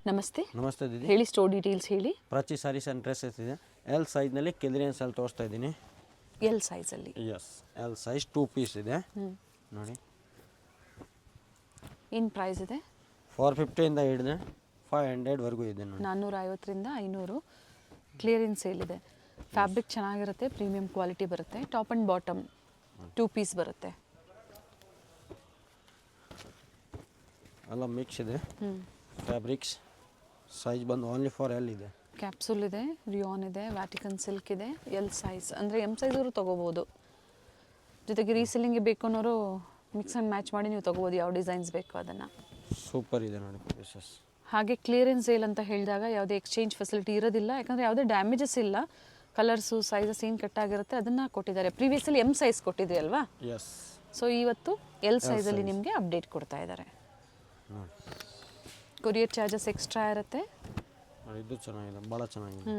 ನಮಸ್ತೆ. ನಮಸ್ತೆ ದೀದಿ. ಹೇಳಿ, ಸ್ಟೋರ್ ಡೀಟೇಲ್ಸ್ ಹೇಳಿ. ಪ್ರಾಚಿ ಸಾರೀಸ್ ಆ್ಯಂಡ್ ಡ್ರೆಸ್ಸಸ್ ಇದೆ. ಎಲ್ ಸೈಜ್ನಲ್ಲಿ ಕೆದ್ರಿಯನ್ಸ್ ಅಲ್ಲಿ ತೋರಿಸ್ತಾ ಇದ್ದೀನಿ. ಎಲ್ ಸೈಜಲ್ಲಿ? ಎಸ್, ಎಲ್ ಸೈಜ್ 2 ಪೀಸ್ ಇದೆ ನೋಡಿ. ಏನು ಪ್ರೈಸ್ ಇದೆ? 450 ಇಂದ ಹಿಡಿದು 500ವರೆಗೂ ಇದೆ ನೋಡಿ. 450ರಿಂದ 500 ಕ್ಲಿಯರೆನ್ಸ್ ಸೇಲ್ ಇದೆ. ಫ್ಯಾಬ್ರಿಕ್ ಚೆನ್ನಾಗಿರುತ್ತೆ, ಪ್ರೀಮಿಯಂ ಕ್ವಾಲಿಟಿ ಬರುತ್ತೆ. ಟಾಪ್ ಆ್ಯಂಡ್ ಬಾಟಮ್ 2 ಪೀಸ್ ಬರುತ್ತೆ. ಎಲ್ಲ ಮಿಕ್ಸ್ ಇದೆ. ಫ್ಯಾಬ್ರಿಕ್ಸ್ ಸೈಜ್ ಬಂದು ಓನ್ಲಿ ಫಾರ್ ಎಲ್ ಇದೆ. ಕ್ಯಾಪ್ಸೂಲ್ ಇದೆ, ರಿಯಾನ್ ಇದೆ, ವ್ಯಾಟಿಕನ್ ಸಿಲ್ಕ್ ಇದೆ. ಎಲ್ ಸೈಜ್ ಅಂದರೆ ಎಮ್ ಸೈಜ್ ಅವರು ತೊಗೋಬೋದು. ಜೊತೆಗೆ ರೀಸೆಲ್ಲಿಂಗ್ಗೆ ಬೇಕು ಅನ್ನೋರು ಮಿಕ್ಸ್ ಆ್ಯಂಡ್ ಮ್ಯಾಚ್ ಮಾಡಿ ನೀವು ತೊಗೋಬೋದು, ಯಾವ ಡಿಸೈನ್ಸ್ ಬೇಕು ಅದನ್ನು. ಸೂಪರ್ ಇದೆ ನೋಡಿ ಪೀಸಸ್. ಹಾಗೆ ಕ್ಲಿಯರೆನ್ಸ್ ಸೇಲ್ ಅಂತ ಹೇಳಿದಾಗ ಯಾವುದೇ ಎಕ್ಸ್ಚೇಂಜ್ ಫೆಸಿಲಿಟಿ ಇರೋದಿಲ್ಲ, ಯಾಕಂದರೆ ಯಾವುದೇ ಡ್ಯಾಮೇಜಸ್ ಇಲ್ಲ. ಕಲರ್ಸು ಸೈಜಸ್ ಏನು ಕಟ್ಟಾಗಿರುತ್ತೆ ಅದನ್ನು ಕೊಟ್ಟಿದ್ದಾರೆ. ಪ್ರೀವಿಯಸ್ಸಲ್ಲಿ ಎಮ್ ಸೈಜ್ ಕೊಟ್ಟಿದ್ರಿ ಅಲ್ವಾ? ಎಸ್. ಸೊ ಇವತ್ತು ಎಲ್ ಸೈಜಲ್ಲಿ ನಿಮಗೆ ಅಪ್ಡೇಟ್ ಕೊಡ್ತಾ ಇದ್ದಾರೆ. ಕೊರಿಯರ್ ಚಾರ್ಜಸ್ ಎಕ್ಸ್ಟ್ರಾ ಇರುತ್ತೆ. ಇದು ಚೆನ್ನಾಗಿದೆ, ಭಾಳ ಚೆನ್ನಾಗಿದೆ.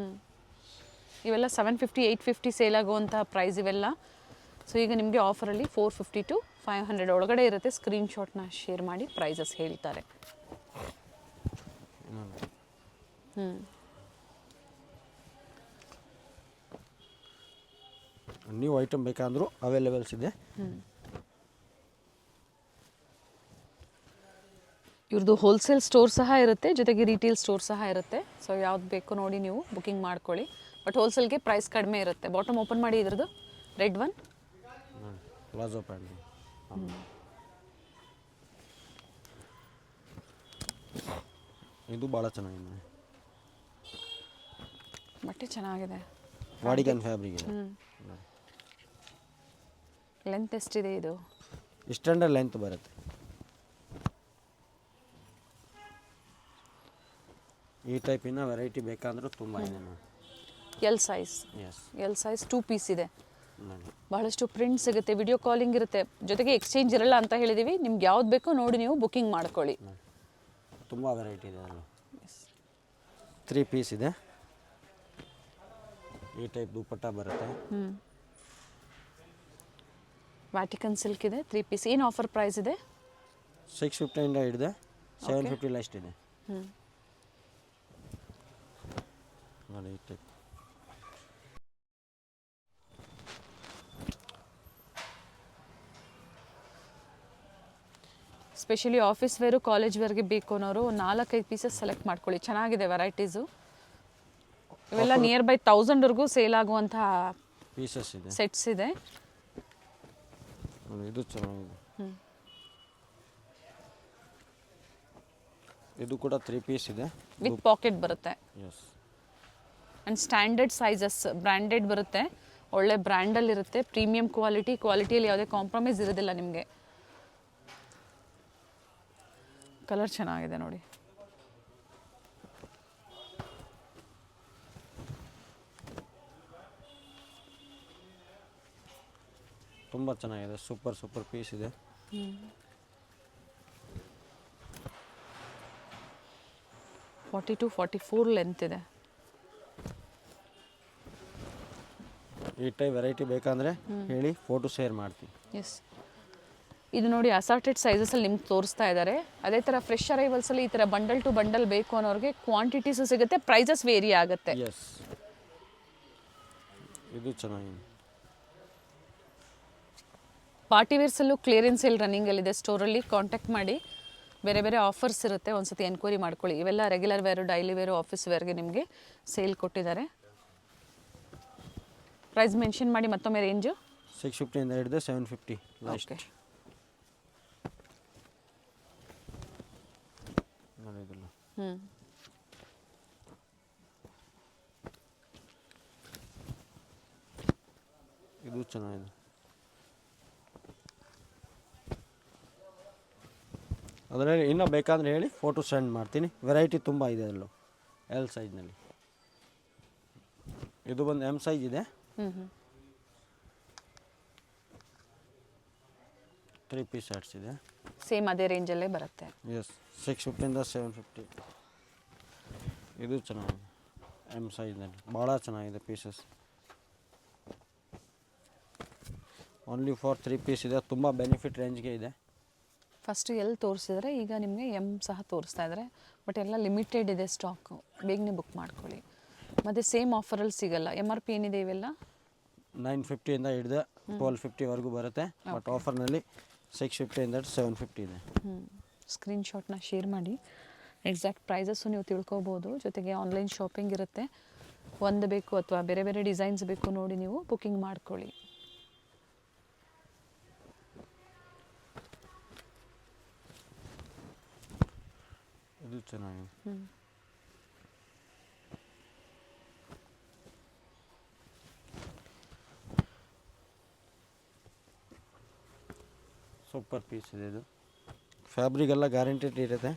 ಇವೆಲ್ಲ 750 850 ಸೇಲ್ ಆಗುವಂಥ ಪ್ರೈಸ್ ಇವೆಲ್ಲ. ಸೊ ಈಗ ನಿಮಗೆ ಆಫರಲ್ಲಿ 450 to 500 ಒಳಗಡೆ ಇರುತ್ತೆ. ಸ್ಕ್ರೀನ್ಶಾಟ್ನ ಶೇರ್ ಮಾಡಿ ಪ್ರೈಸಸ್ ಹೇಳ್ತಾರೆ. ನ್ಯೂ ಐಟಮ್ ಬೇಕಂದ್ರೂ ಅವೈಲೇಬಲ್ಸ್ ಇದೆ. ಇವ್ರದ್ದು ಹೋಲ್ಸೇಲ್ ಸ್ಟೋರ್ ಸಹ ಇರುತ್ತೆ, ಜೊತೆಗೆ ರಿಟೇಲ್ ಸ್ಟೋರ್ ಸಹ ಇರುತ್ತೆ. ಸೊ ಯಾವ್ದು ಬೇಕು ನೋಡಿ ನೀವು ಬುಕಿಂಗ್ ಮಾಡ್ಕೊಳ್ಳಿ. ಬಟ್ ಹೋಲ್ಸೇಲ್ಗೆ ಪ್ರೈಸ್ ಕಡಿಮೆ ಇರುತ್ತೆ. ಬಾಟಮ್ ಓಪನ್ ಮಾಡಿ ಇದ್ರದ್ದು ರೆಡ್ ಒನ್ ಪ್ಲಾಜೋ ಪ್ಯಾಂಟ್. ಇದು ಭಾಳ ಚೆನ್ನಾಗಿದೆ, ಬಟ್ಟೆ ಚೆನ್ನಾಗಿದೆ. ವಾಡಿಗನ್ ಫ್ಯಾಬ್ರಿಕ್ ಇದೆ. ಲೆಂತ್ ಎಷ್ಟಿದೆ ಇದು? ಇಷ್ಟಂಡ ಲೆಂತ್ ಬರುತ್ತೆ. ಈ ಟೈಪಿನ ವೆರೈಟಿ ಬೇಕಂದ್ರೂ ತುಂಬ ಇದೆ ನೋಡಿ. L size. S, L size 2 piece ಇದೆ. ನೋಡಿ ಬಹಳಷ್ಟು ಪ್ರಿಂಟ್ ಸಿಗುತ್ತೆ, ವಿಡಿಯೋ ಕಾಲಿಂಗ್ ಇರುತ್ತೆ, ಜೊತೆಗೆ ಎಕ್ಸ್ಚೇಂಜ್ ಇರಲ್ಲ ಅಂತ ಹೇಳಿದ್ದೀವಿ. ನಿಮ್ಗೆ ಯಾವ್ದು ಬೇಕೋ ನೋಡಿ ನೀವು ಬುಕಿಂಗ್ ಮಾಡ್ಕೊಳ್ಳಿ. ತುಂಬ ವೆರೈಟಿ ಇದೆ ಅದರಲ್ಲಿ. 3 ಪೀಸ್ ಇದೆ. ಈ ಟೈಪ್ ದುಪ್ಪಟ್ಟ ಬರುತ್ತೆ. ವ್ಯಾಟಿಕನ್ ಸಿಲ್ಕ್ ಇದೆ, 3 ಪೀಸ್. ಏನು ಆಫರ್ ಪ್ರೈಸ್ ಇದೆ? 650 ಇಂದ ಹಿಡಿದು 750 ಲಾಸ್ಟ್ ಇದೆ ನೋಡಿ. ಈ type specially office wear college ವೇರ್ಗೆ ಬೇಕು ಅನ್ನೋರು 4-5 ಪೀಸಸ್ ಸೆಲೆಕ್ಟ್ ಮಾಡ್ಕೊಳ್ಳಿ. ಚೆನ್ನಾಗಿದೆ ವೆರೈಟೀಸು. ಇವೆಲ್ಲ ನಿಯರ್ ಬೈ 1000ವರೆಗೂ ಸೇಲ್ ಆಗುವಂತಹ ಪೀಸಸ್ ಇದೆ, ಸೆಟ್ಸ್ ಇದೆ. ಇದು ಚೆನ್ನಾಗಿದೆ. ಇದು ಕೂಡ 3 ಪೀಸ್ ಇದೆ, ವಿತ್ ಪಾಕೆಟ್ ಬರುತ್ತೆ. Yes. And standard sizes, branded ಬರುತ್ತೆ. ಒಳ್ಳೆ ಬ್ರ್ಯಾಂಡಲ್ಲಿ ಇರುತ್ತೆ, ಪ್ರೀಮಿಯಂ ಕ್ವಾಲಿಟಿಯಲ್ಲಿ ಯಾವುದೇ ಕಾಂಪ್ರಮೈಸ್ ಇರೋದಿಲ್ಲ ನಿಮಗೆ. ಕಲರ್ ಚೆನ್ನಾಗಿದೆ ನೋಡಿ. ತುಂಬ ಚೆನ್ನಾಗಿದೆ, ಸೂಪರ್ ಪೀಸ್ ಇದೆ. $40 to 44 ಲೆಂತ್ ಇದೆ. ಈ ಟೈಪ್ ವೆರೈಟಿ ಬೇಕಂದರೆ ಹೇಳಿ, ಫೋಟೋ ಶೇರ್ ಮಾಡ್ತೀನಿ. ಎಸ್, ಇದು ನೋಡಿ ಅಸಾರ್ಟೆಡ್ ಸೈಜಸಲ್ಲಿ ನಿಮ್ಗೆ ತೋರಿಸ್ತಾ ಇದ್ದಾರೆ. ಅದೇ ಥರ ಫ್ರೆಶ್ ಅರೈವಲ್ಸಲ್ಲಿ ಈ ಥರ ಬಂಡಲ್ ಟು ಬಂಡಲ್ ಬೇಕು ಅನ್ನೋರಿಗೆ ಕ್ವಾಂಟಿಟೀಸು ಸಿಗುತ್ತೆ, ಪ್ರೈಸಸ್ ವೇರಿ ಆಗುತ್ತೆ. ಎಸ್, ಇದು ಚೆನ್ನಾಗಿದೆ. ಪಾರ್ಟಿ ವೇರ್ಸಲ್ಲೂ ಕ್ಲಿಯರೆನ್ಸ್ ಸೇಲ್ ರನ್ನಿಂಗಲ್ಲಿದೆ. ಸ್ಟೋರಲ್ಲಿ ಕಾಂಟ್ಯಾಕ್ಟ್ ಮಾಡಿ, ಬೇರೆ ಬೇರೆ ಆಫರ್ಸ್ ಇರುತ್ತೆ, ಒಂದ್ಸತಿ ಎನ್ಕ್ವೈರಿ ಮಾಡ್ಕೊಳ್ಳಿ. ಇವೆಲ್ಲ regular wear, daily wear, office ವೇರ್ಗೆ ನಿಮಗೆ ಸೇಲ್ ಕೊಟ್ಟಿದ್ದಾರೆ. ಪ್ರೈಸ್ ಮೆನ್ಷನ್ ಮಾಡಿ ಮತ್ತೊಮ್ಮೆ. ರೇಂಜು 650 ಇಂದ ಹಿಡಿದು 750 ಲಾಸ್ಟ್. ಇದು ಚೆನ್ನಾಗಿದೆ. ಅದರಲ್ಲಿ ಇನ್ನೂ ಬೇಕಾದರೆ ಹೇಳಿ, ಫೋಟೋ ಸೆಂಡ್ ಮಾಡ್ತೀನಿ. ವೆರೈಟಿ ತುಂಬ ಇದೆ ಅದರಲ್ಲೂ. ಎಲ್ ಸೈಜ್ನಲ್ಲಿ ಇದು ಬಂದು ಎಮ್ ಸೈಜ್ ಇದೆ. 3 ಪೀಸ್ ಸೆಟ್ಸ್ ಇದೆ. ಸೇಮ್ ಅದೇ ರೇಂಜಲ್ಲೇ ಬರುತ್ತೆ. ಎಸ್, 650 ಇಂದ 750. ಇದು ಚೆನ್ನಾಗಿದೆ, ಎಮ್ ಸೈಜ್ನಲ್ಲಿ ಭಾಳ ಚೆನ್ನಾಗಿದೆ ಪೀಸಸ್. ಓನ್ಲಿ ಫಾರ್ 3 ಪೀಸ್ ಇದೆ. ತುಂಬ ಬೆನಿಫಿಟ್ ರೇಂಜ್ಗೆ ಇದೆ. ಫಸ್ಟು ಎಲ್ಲಿ ತೋರಿಸಿದ್ರೆ ಈಗ ನಿಮಗೆ ಎಮ್ ಸಹ ತೋರಿಸ್ತಾ ಇದ್ದಾರೆ, ಬಟ್ ಎಲ್ಲ ಲಿಮಿಟೆಡ್ ಇದೆ ಸ್ಟಾಕು, ಬೇಗನೆ ಬುಕ್ ಮಾಡ್ಕೊಳ್ಳಿ. ಮತ್ತು ಸೇಮ್ ಆಫರಲ್ಲಿ ಸಿಗಲ್ಲ. MRP ಏನಿದೆ ಇವೆಲ್ಲ 950 ಹಿಡಿದು 1250ವರೆಗೂ ಬರುತ್ತೆ. ಬಟ್ ಆಫರ್ನಲ್ಲಿ 650 750 ಇದೆ. ಸ್ಕ್ರೀನ್ಶಾಟ್ನ ಶೇರ್ ಮಾಡಿ. ಎಕ್ಸಾಕ್ಟ್ ಪ್ರೈಸಸ್ಸು ನೀವು ತಿಳ್ಕೊಬೋದು. ಜೊತೆಗೆ ಆನ್ಲೈನ್ ಶಾಪಿಂಗ್ ಇರುತ್ತೆ. ಒಂದು ಬೇಕು ಅಥವಾ ಬೇರೆ ಬೇರೆ ಡಿಸೈನ್ಸ್ ಬೇಕು ನೋಡಿ ನೀವು ಬುಕ್ಕಿಂಗ್ ಮಾಡ್ಕೊಳ್ಳಿ. ಇದು ಚೆನ್ನಾಗಿದೆ. ಸೂಪರ್ ಪೀಸ್ ಇದೆ. ಇದು ಫ್ಯಾಬ್ರಿಕ್ ಎಲ್ಲ ಗ್ಯಾರಂಟಿಡ್ ಇರುತ್ತೆ,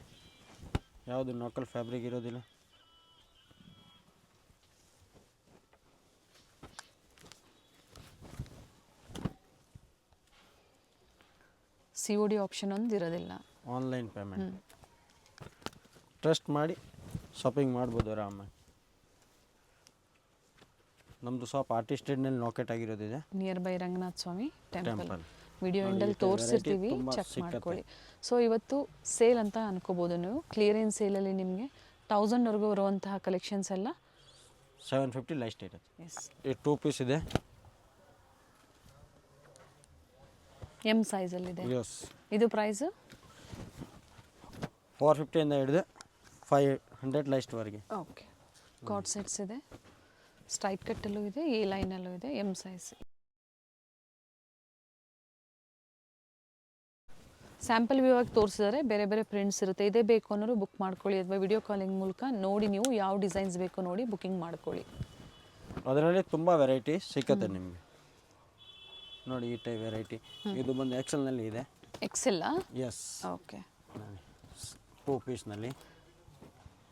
ಯಾವುದು ಲೋಕಲ್ ಫ್ಯಾಬ್ರಿಕ್ ಇರೋದಿಲ್ಲ. COD ಆಪ್ಷನ್ ಒಂದು ಇರೋದಿಲ್ಲ. Online payment. ಟ್ರಸ್ಟ್ ಮಾಡಿ ಶಾಪಿಂಗ್ ಮಾಡ್ಬೋದು ಆರಾಮಾಗಿ. ನಮ್ಮದು ಶಾಪ್ ಆರ್ಟಿಸ್ಟೆಡ್ನಲ್ಲಿ ಲೊಕೇಟ್ ಆಗಿರೋದಿದೆ, near by Ranganatha Swamy temple. Temple. Video ಎಂಡಲ್ಲಿ ತೋರಿಸಿರ್ತೀವಿ, ಚೆಕ್ ಮಾಡ್ಕೊಳ್ಳಿ. ಸೊ ಇವತ್ತು ಸೇಲ್ ಅಂತ ಅನ್ಕೋಬೋದು ನೀವು. ಕ್ಲಿಯರೆನ್ಸ್ ಸೇಲಲ್ಲಿ ನಿಮಗೆ 1000ವರೆಗೂ ಬರುವಂತಹ ಕಲೆಕ್ಷನ್ಸ್ ಎಲ್ಲ 750 ಲೈಸ್ಟ್ ಇರುತ್ತೆ. ಎಸ್, ಈ 2 ಪೀಸ್ ಇದೆ, ಎಮ್ ಸೈಜಲ್ಲಿದೆ. ಎಸ್. ಇದು ಪ್ರೈಸು 450 ಹಿಡಿದು 500 ಲೈಸ್ಟ್ವರೆಗೆ. ಓಕೆ. ಕಾರ್ಡ್ ಸೆಟ್ಸ್ ಇದೆ, ಸ್ಟ್ರೈಟ್ ಕಟ್ಟಲ್ಲೂ ಇದೆ, ಎ ಲೈನಲ್ಲೂ ಇದೆ, ಎಮ್ ಸೈಜ್. ಸ್ಯಾಂಪಲ್ ವ್ಯೂ ಆಗಿ ತೋರಿಸಿದರೆ ಬೇರೆ ಬೇರೆ ಪ್ರಿಂಟ್ಸ್ ಇರುತ್ತೆ. ಇದೇ ಬೇಕು ಅನ್ನೋರು ಬುಕ್ ಮಾಡ್ಕೊಳ್ಳಿ, ಅಥವಾ ವಿಡಿಯೋ ಕಾಲಿಂಗ್ ಮೂಲಕ ನೋಡಿ ನೀವು ಯಾವ ಡಿಸೈನ್ಸ್ ಬೇಕು ನೋಡಿ ಬುಕ್ಕಿಂಗ್ ಮಾಡ್ಕೊಳ್ಳಿ. ಅದರಲ್ಲಿ ತುಂಬ ವೆರೈಟಿ ಸಿಕ್ಕತ್ತೆ ನಿಮಗೆ. ನೋಡಿ ಈ ಟೈಪ್ ವೆರೈಟಿ. ಇದು ಬಂದು ಎಕ್ಸೆಲ್ನಲ್ಲಿ ಇದೆ. ಎಕ್ಸೆಲ್ಲ? ಎಸ್. ಓಕೆ. 2 ಪೀಸ್ನಲ್ಲಿ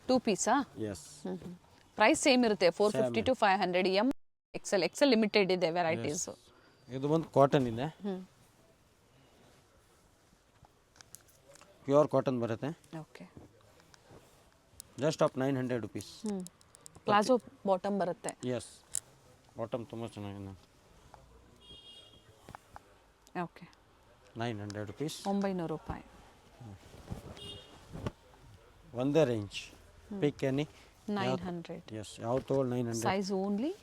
2 ಪೀಸಾ? ಎಸ್. ಪ್ರೈಸ್ ಸೇಮ್ ಇರುತ್ತೆ, 450 to 500. ಎಮ್ ಎಕ್ಸೆಲ್ ಲಿಮಿಟೆಡ್ ಇದೆ ವೆರೈಟೀಸು. ಇದು ಬಂದು ಕಾಟನ್ ಇದೆ, ಪ್ಯೂರ್ ಕಾಟನ್ ಬರುತ್ತೆ. Okay. Just of 900 rupees. Palazzo bottom ಬರುತ್ತೆ. ಎಸ್, ಬಾಟಮ್ ತುಂಬ ಚೆನ್ನಾಗಿದೆ. ಓಕೆ. 900 ರುಪೀಸ್. 900 ರೂಪಾಯಿ. ಒಂದೇ ರೇಂಜ್. ಪಿಕ್ ಎನಿ. 900. ಎಸ್, ಯಾವ ತಗೊಳ್ಳಿ 900. Size only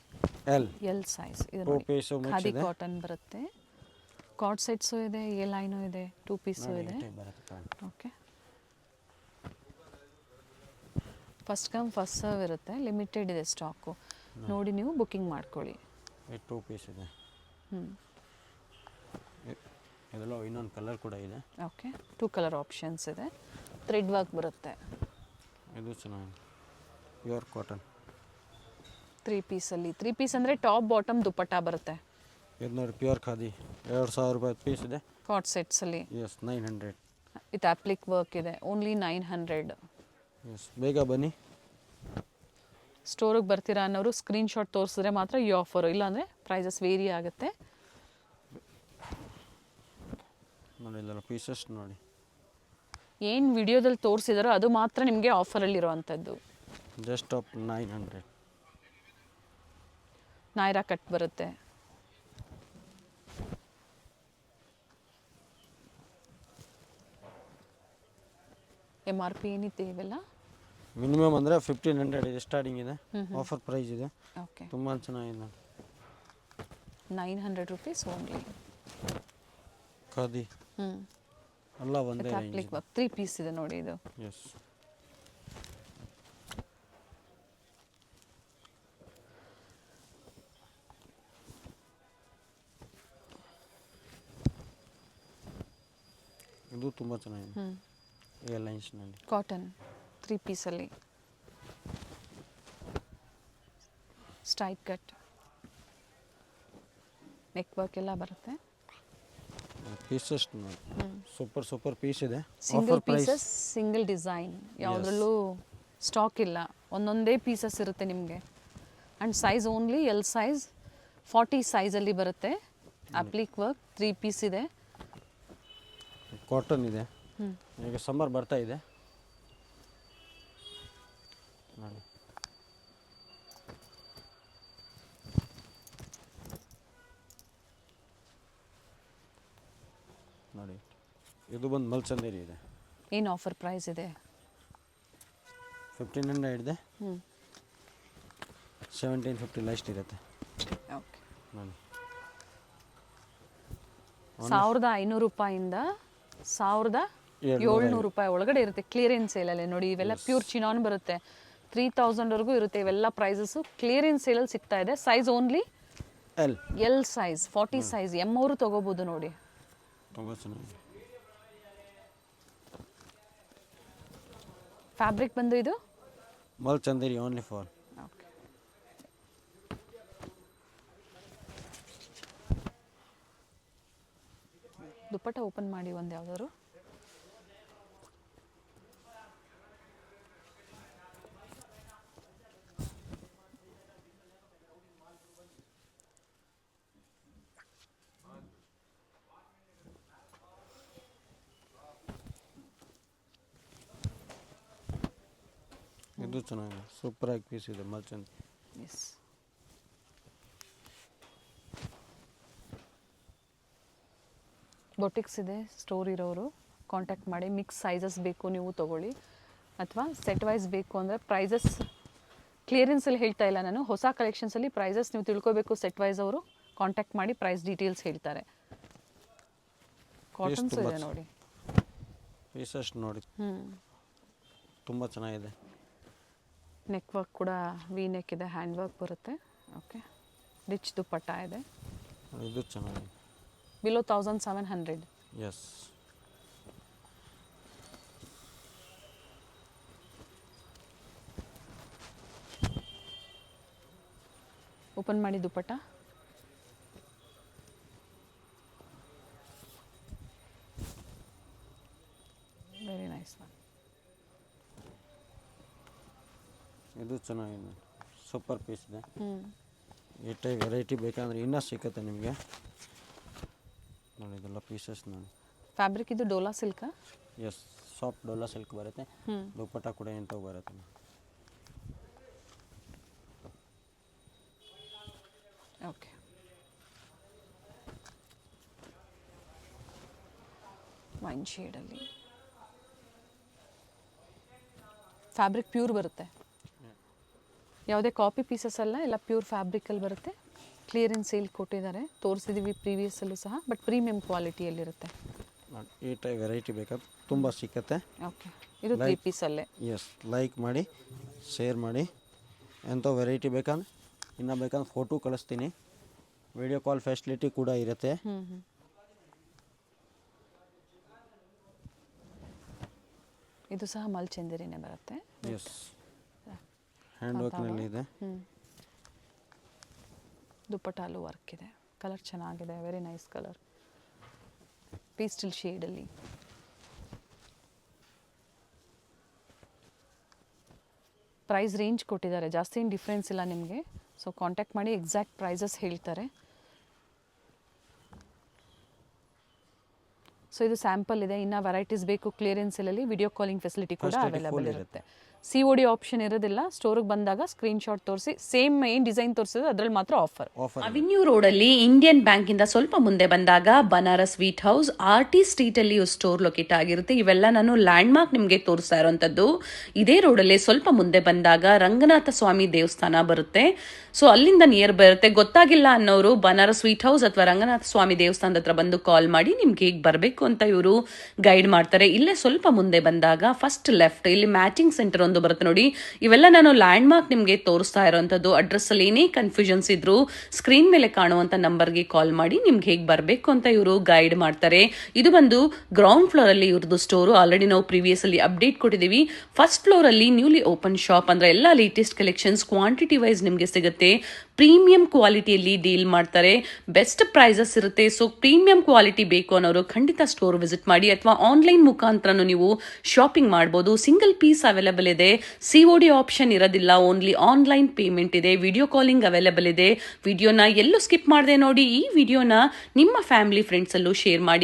L size. ಇದು 2 ಪೀಸು ಖಾದಿ ಕಾಟನ್ ಬರುತ್ತೆ. ಕಾರ್ಡ್ ಸೆಟ್ಸು ಇದೆ, ಎ ಲೈನು ಇದೆ, 2 ಪೀಸು ಇದೆ. Okay. First come first serve ಇರುತ್ತೆ, ಲಿಮಿಟೆಡ್ ಇದೆ ಸ್ಟಾಕು. ನೋಡಿ ನೀವು ಬುಕ್ಕಿಂಗ್ ಮಾಡ್ಕೊಳ್ಳಿ. 2 ಪೀಸ್ ಇದೆ. ಇದೆಲ್ಲ ಇನ್ನೊಂದು ಕಲರ್ ಕೂಡ ಇದೆ. ಓಕೆ. 2 ಕಲರ್ ಆಪ್ಷನ್ಸ್ ಇದೆ, ಥ್ರೆಡ್ ವರ್ಕ್ ಬರುತ್ತೆ. ಇದು ಚೆನ್ನಾಗಿದೆ, ಪ್ಯೂರ್ ಕಾಟನ್. 3 ಪೀಸಲ್ಲಿ 3 ಪೀಸ್ ಅಂದರೆ ಟಾಪ್ ಬಾಟಮ್ ದುಪ್ಪಟ್ಟ ಬರುತ್ತೆ. ಇದು ನೋಡಿ ಪ್ಯೂರ್ ಖಾದಿ, 2000 ರೂಪಾಯಿ ಪೀಸ್ ಇದೆ. ಕಾರ್ಡ್ ಸೆಟ್ಸಲ್ಲಿ. ಎಸ್, 900. ವಿತ್ ಅಪ್ಲಿಕ್ ವರ್ಕ್ ಇದೆ, ಓನ್ಲಿ 900. ಎಸ್, ಬೇಗ ಬನ್ನಿ. ಸ್ಟೋರಿಗೆ ಬರ್ತೀರಾ ಅನ್ನೋರು ಸ್ಕ್ರೀನ್ಶಾಟ್ ತೋರಿಸಿದ್ರೆ ಮಾತ್ರ ಈ ಆಫರು, ಇಲ್ಲಾಂದರೆ ಪ್ರೈಸಸ್ ವೇರಿ ಆಗುತ್ತೆ. ನೋಡಿ ಇದೆಲ್ಲ ಪೀಸಸ್ ನೋಡಿ. ಏನು ವಿಡಿಯೋದಲ್ಲಿ ತೋರಿಸಿದಾರೋ ಅದು ಮಾತ್ರ ನಿಮಗೆ ಆಫರಲ್ಲಿರುವಂಥದ್ದು. Just of 900. ನಾಯ್ರಾ ಕಟ್ ಬರುತ್ತೆ. MRP ಏನಿದೆ ಇವೆಲ್ಲ? ಮಿನಿಮಮ್ ಅಂದರೆ 1500 ಇದೆ, ಸ್ಟಾರ್ಟಿಂಗ್ ಇದೆ. ಆಫರ್ ಪ್ರೈಸ್ ಇದೆ. ಓಕೆ. ತುಂಬ ಚೆನ್ನಾಗಿದೆ. 900 ರುಪೀಸ್ ಓನ್ಲಿ. ಖಾದಿ ಎಲ್ಲ ಒಂದೇ ಅಪ್ಲಿಕ್ ವರ್ಕ್ 3 ಪೀಸ್ ಇದೆ ನೋಡಿ ಇದು. ಎಸ್. ಇದು ತುಂಬ ಚೆನ್ನಾಗಿದೆ, ಏರ್ಲೈನ್ಸ್ನಲ್ಲಿ. ಕಾಟನ್ 3 ಪೀಸಲ್ಲಿ ಸ್ಟ್ರೈಟ್ ಕಟ್, ನೆಕ್ ವರ್ಕ್ ಎಲ್ಲ ಬರುತ್ತೆ. ಪೀಸಸ್ ನೋಡಿ, ಸೂಪರ್ ಪೀಸ್ ಇದೆ. ಸಿಂಗಲ್ ಪೀಸಸ್, ಸಿಂಗಲ್ ಡಿಸೈನ್, ಯಾವುದ್ರಲ್ಲೂ ಸ್ಟಾಕ್ ಇಲ್ಲ, ಒಂದೊಂದೇ ಪೀಸಸ್ ಇರುತ್ತೆ ನಿಮಗೆ. And size only L size, 40 ಸೈಜಲ್ಲಿ ಬರುತ್ತೆ. ಅಪ್ಲಿಕ್ ವರ್ಕ್ 3 ಪೀಸ್ ಇದೆ. ಕಾಟನ್ ಇದೆ, ಈಗ ಸಮ್ಮರ್ ಬರ್ತಾ ಇದೆ ನೋಡಿ. ನೋಡಿ ಇದು ಬಂದು ಮಲ್ಚಂದೇರಿ ಇದೆ. ಏನು ಆಫರ್ ಪ್ರೈಸ್ ಇದೆ? 1500 ಇದೆ. ಹ್ಞೂ 1750 ಲಾಸ್ಟ್ ಇರುತ್ತೆ. ಓಕೆ. ನೋಡಿ 1500 ರೂಪಾಯಿಂದ 1700 ರೂಪಾಯಿ ಒಳಗಡೆ ಇರುತ್ತೆ ಕ್ಲಿಯರೆನ್ಸ್ ಸೇಲಲ್ಲಿ. ನೋಡಿ ಇವೆಲ್ಲ ಪ್ಯೂರ್ ಚಿನಾನ್ ಬರುತ್ತೆ. 3000ವರೆಗೂ ಇರುತ್ತೆ. ಇವೆಲ್ಲ ಪ್ರೈಸಸ್ಸು ಕ್ಲಿಯರೆನ್ಸ್ ಸೇಲಲ್ಲಿ ಸಿಗ್ತಾ ಇದೆ. Size only L size, 40 size. M ಅವರು ತೊಗೋಬೋದು ನೋಡಿ. ತುಂಬ ಚೆನ್ನಾಗಿದೆ. ಫ್ಯಾಬ್ರಿಕ್ ಬಂದು ಇದು ಮಲ್ಚಂದೇರಿ only for. Okay. Dupatta open ಮಾಡಿ ಒಂದು ಯಾವ್ದಾದ್ರು. ಇದು ಚೆನ್ನಾಗಿದೆ. ಸೂಪರ್ ಆಗಿ ಪೀಸ್ ಇದೆ ಮಲ್ಚಂದ್. ಎಸ್. ಬೊಟಿಕ್ಸ್ ಇದೆ ಸ್ಟೋರ್ ಇರೋರು ಕಾಂಟ್ಯಾಕ್ಟ್ ಮಾಡಿ. ಮಿಕ್ಸ್ ಸೈಜಸ್ ಬೇಕು ನೀವು ತೊಗೊಳ್ಳಿ, ಅಥವಾ ಸೆಟ್ ವೈಸ್ ಬೇಕು ಅಂದರೆ ಪ್ರೈಸಸ್ ಕ್ಲಿಯರೆನ್ಸಲ್ಲಿ ಹೇಳ್ತಾ ಇಲ್ಲ ನಾನು. ಹೊಸ ಕಲೆಕ್ಷನ್ಸಲ್ಲಿ ಪ್ರೈಸಸ್ ನೀವು ತಿಳ್ಕೊಬೇಕು. ಸೆಟ್ ವೈಸ್ ಅವರು ಕಾಂಟ್ಯಾಕ್ಟ್ ಮಾಡಿ ಪ್ರೈಸ್ ಡೀಟೇಲ್ಸ್ ಹೇಳ್ತಾರೆ. ಕಾಟನ್ಸು ಇದೆ ನೋಡಿ. ಪೀಸಸ್ ನೋಡಿ ತುಂಬ ಚೆನ್ನಾಗಿದೆ. ನೆಕ್ ವರ್ಕ್ ಕೂಡ ವಿ ನೆಕ್ ಇದೆ, ಹ್ಯಾಂಡ್ ವರ್ಕ್ ಬರುತ್ತೆ. ಓಕೆ. ರಿಚ್ ದುಪ್ಪಟ್ಟ ಇದೆ. ಇದು ಚೆನ್ನಾಗಿದೆ. ಬಿಲೋ 1700. ಎಸ್. ಓಪನ್ ಮಾಡಿ ದುಪ್ಪಟ್ಟ. Very nice one. ಇದು ಚೆನ್ನಾಗಿದೆ. ಸೂಪರ್ ಪೀಸ್ ಇದೆ. ಈ ಟೈಪ್ ವೆರೈಟಿ ಬೇಕಂದ್ರೆ ಇನ್ನೂ ಸಿಕ್ಕತ್ತೆ ನಿಮಗೆ. ನೋಡಿ ಇದೆಲ್ಲ ಪೀಸಸ್ ನೋಡಿ. ಫ್ಯಾಬ್ರಿಕ್ ಇದು ಡೋಲಾ ಸಿಲ್ಕಾ? ಎಸ್, ಸಾಫ್ಟ್ ಡೋಲಾ ಸಿಲ್ಕ್ ಬರುತ್ತೆ. ದುಪ್ಪಟ್ಟ ಕೂಡ ಎಂತ ಬರುತ್ತೆ. ಓಕೆ. ವೈನ್ ಶೇಡಲ್ಲಿ ಫ್ಯಾಬ್ರಿಕ್ ಪ್ಯೂರ್ ಬರುತ್ತೆ. ಯಾವುದೇ ಕಾಪಿ ಪೀಸಸ್ ಅಲ್ಲ, ಎಲ್ಲ ಪ್ಯೂರ್ ಫ್ಯಾಬ್ರಿಕಲ್ಲಿ ಬರುತ್ತೆ. ಕ್ಲಿಯರೆನ್ಸ್ ಸೇಲ್ ಕೊಟ್ಟಿದ್ದಾರೆ, ತೋರಿಸಿದ್ದೀವಿ ಪ್ರೀವಿಯಸ್ಸಲ್ಲೂ ಸಹ. ಬಟ್ ಪ್ರೀಮಿಯಂ ಕ್ವಾಲಿಟಿಯಲ್ಲಿರುತ್ತೆ. ಈ ಟೈಪ್ ವೆರೈಟಿ ಬೇಕಾದ್ರೆ ತುಂಬ ಸಿಕ್ಕತ್ತೆ. ಓಕೆ. ಇದು 3 ಪೀಸಲ್ಲೇ. ಎಸ್. ಲೈಕ್ ಮಾಡಿ, ಶೇರ್ ಮಾಡಿ. ಎಂಥ ವೆರೈಟಿ ಬೇಕಂದ್ರೆ ಇನ್ನೂ ಬೇಕಂದ್ರೆ ಫೋಟೋ ಕಳಿಸ್ತೀನಿ. ವಿಡಿಯೋ ಕಾಲ್ ಫೆಸಿಲಿಟಿ ಕೂಡ ಇರುತ್ತೆ. ಇದು ಸಹ ಮಲ್ಚಂದೇರಿನೇ ಬರುತ್ತೆ. ಎಸ್. ಹ್ಯಾಂಡ್ ವರ್ಕ್ನಲ್ಲಿ ಇದೆ. ದುಪ್ಪಟ್ಟಲ್ಲೂ ವರ್ಕ್ ಇದೆ. ಕಲರ್ ಚೆನ್ನಾಗಿದೆ, ವೆರಿ ನೈಸ್ ಕಲರ್. ಪೀಸ್ಟಲ್ ಶೇಡಲ್ಲಿ. ಪ್ರೈಸ್ ರೇಂಜ್ ಕೊಟ್ಟಿದ್ದಾರೆ, ಜಾಸ್ತಿ ಏನು ಡಿಫ್ರೆನ್ಸ್ ಇಲ್ಲ ನಿಮಗೆ. ಸೊ ಕಾಂಟ್ಯಾಕ್ಟ್ ಮಾಡಿ, ಎಕ್ಸಾಕ್ಟ್ ಪ್ರೈಸಸ್ ಹೇಳ್ತಾರೆ. ಸೊ ಇದು ಸ್ಯಾಂಪಲ್ ಇದೆ. ಇನ್ನು ವೆರೈಟೀಸ್ ಬೇಕು ಕ್ಲಿಯರೆನ್ಸಲ್ಲಿ ವಿಡಿಯೋ ಕಾಲಿಂಗ್ ಫೆಸಿಲಿಟಿ ಕೂಡ ಅವೈಲೇಬಲ್ ಇರುತ್ತೆ. COD ಆಪ್ಷನ್ ಇರೋದಿಲ್ಲ. ಸ್ಟೋರಿಗೆ ಬಂದಾಗ ಸ್ಕ್ರೀನ್ಶಾಟ್ ತೋರಿಸಿ ಸೇಮ್ ಏನು ಡಿಸೈನ್ ತೋರಿಸಿದ್ರೆ ಅದರಲ್ಲಿ ಮಾತ್ರ ಆಫರ್. ಅವೆನ್ಯೂ ರೋಡಲ್ಲಿ ಇಂಡಿಯನ್ ಬ್ಯಾಂಕ್ ಇಂದ ಸ್ವಲ್ಪ ಮುಂದೆ ಬಂದಾಗ Banaras sweet house, RT street ಅಲ್ಲಿ ಸ್ಟೋರ್ ಲೊಕೇಟ್ ಆಗಿರುತ್ತೆ. ಇವೆಲ್ಲ ನಾನು ಲ್ಯಾಂಡ್ ಮಾರ್ಕ್ ನಿಮಗೆ ತೋರಿಸ್ತಾ ಇರುವಂತದ್ದು. ಇದೇ ರೋಡಲ್ಲಿ ಸ್ವಲ್ಪ ಮುಂದೆ ಬಂದಾಗ ರಂಗನಾಥ ಸ್ವಾಮಿ ದೇವಸ್ಥಾನ ಬರುತ್ತೆ. ಸೊ ಅಲ್ಲಿಂದ ನಿಯರ್ ಬರುತ್ತೆ. ಗೊತ್ತಾಗಿಲ್ಲ ಅನ್ನೋರು ಬನಾರಸ್ ಸ್ವೀಟ್ ಹೌಸ್ ಅಥವಾ ರಂಗನಾಥ ಸ್ವಾಮಿ ದೇವಸ್ಥಾನದ ಹತ್ರ ಬಂದು ಕಾಲ್ ಮಾಡಿ ನಿಮ್ಗೆ ಹೇಗೆ ಬರಬೇಕು ಅಂತ ಇವರು ಗೈಡ್ ಮಾಡ್ತಾರೆ. ಇಲ್ಲೇ ಸ್ವಲ್ಪ ಮುಂದೆ ಬಂದಾಗ ಫಸ್ಟ್ ಲೆಫ್ಟ್ ಇಲ್ಲಿ ಮ್ಯಾಚಿಂಗ್ ಸೆಂಟರ್ ಒಂದು ಬರುತ್ತೆ ನೋಡಿ. ಇವೆಲ್ಲ ನಾನು ಲ್ಯಾಂಡ್ ಮಾರ್ಕ್ ನಿಮಗೆ ತೋರಿಸ್ತಾ ಇರುವಂತದ್ದು. ಅಡ್ರೆಸ್ ಅಲ್ಲಿ ಏನೇ ಕನ್ಫ್ಯೂಷನ್ಸ್ ಇದ್ರು ಸ್ಕ್ರೀನ್ ಮೇಲೆ ಕಾಣುವಂತ ನಂಬರ್ಗೆ ಕಾಲ್ ಮಾಡಿ ನಿಮ್ಗೆ ಹೇಗೆ ಬರಬೇಕು ಅಂತ ಇವರು ಗೈಡ್ ಮಾಡ್ತಾರೆ. ಇದು ಬಂದು ಗ್ರೌಂಡ್ ಫ್ಲೋರ್ ಅಲ್ಲಿ ಇವ್ರದ್ದು ಸ್ಟೋರ್. ಆಲ್ರೆಡಿ ನಾವು ಪ್ರೀವಿಯಸ್ ಅಲ್ಲಿ ಅಪ್ಡೇಟ್ ಕೊಟ್ಟಿದ್ದೀವಿ. ಫಸ್ಟ್ ಫ್ಲೋರ್ ಅಲ್ಲಿ ನ್ಯೂಲಿ ಓಪನ್ ಶಾಪ್, ಅಂದ್ರೆ ಎಲ್ಲ ಲೇಟೆಸ್ಟ್ ಕಲೆಕ್ಷನ್ಸ್ ಕ್ವಾಂಟಿಟಿ ವೈಸ್ ನಿಮ್ಗೆ ಸಿಗುತ್ತೆ. ಪ್ರೀಮಿಯಂ ಕ್ವಾಲಿಟಿಯಲ್ಲಿ ಡೀಲ್ ಮಾಡ್ತಾರೆ. ಬೆಸ್ಟ್ ಪ್ರೈಸಸ್ ಇರುತ್ತೆ. ಸೊ ಪ್ರೀಮಿಯಂ ಕ್ವಾಲಿಟಿ ಬೇಕು ಅನ್ನೋರು ಖಂಡಿತ ಸ್ಟೋರ್ ವಿಸಿಟ್ ಮಾಡಿ, ಅಥವಾ ಆನ್ಲೈನ್ ಮುಖಾಂತರನು ನೀವು ಶಾಪಿಂಗ್ ಮಾಡಬಹುದು. ಸಿಂಗಲ್ ಪೀಸ್ ಅವೈಲೇಬಲ್ ಇದೆ. COD ಆಪ್ಷನ್ ಇರೋದಿಲ್ಲ, ಓನ್ಲಿ ಆನ್ಲೈನ್ ಪೇಮೆಂಟ್ ಇದೆ. ವಿಡಿಯೋ ಕಾಲಿಂಗ್ ಅವೈಲೇಬಲ್ ಇದೆ. ವಿಡಿಯೋನ ಎಲ್ಲೂ ಸ್ಕಿಪ್ ಮಾಡದೆ ನೋಡಿ. ಈ ವಿಡಿಯೋನ ನಿಮ್ಮ ಫ್ಯಾಮಿಲಿ ಫ್ರೆಂಡ್ಸ್ ಅಲ್ಲೂ ಶೇರ್ ಮಾಡಿ.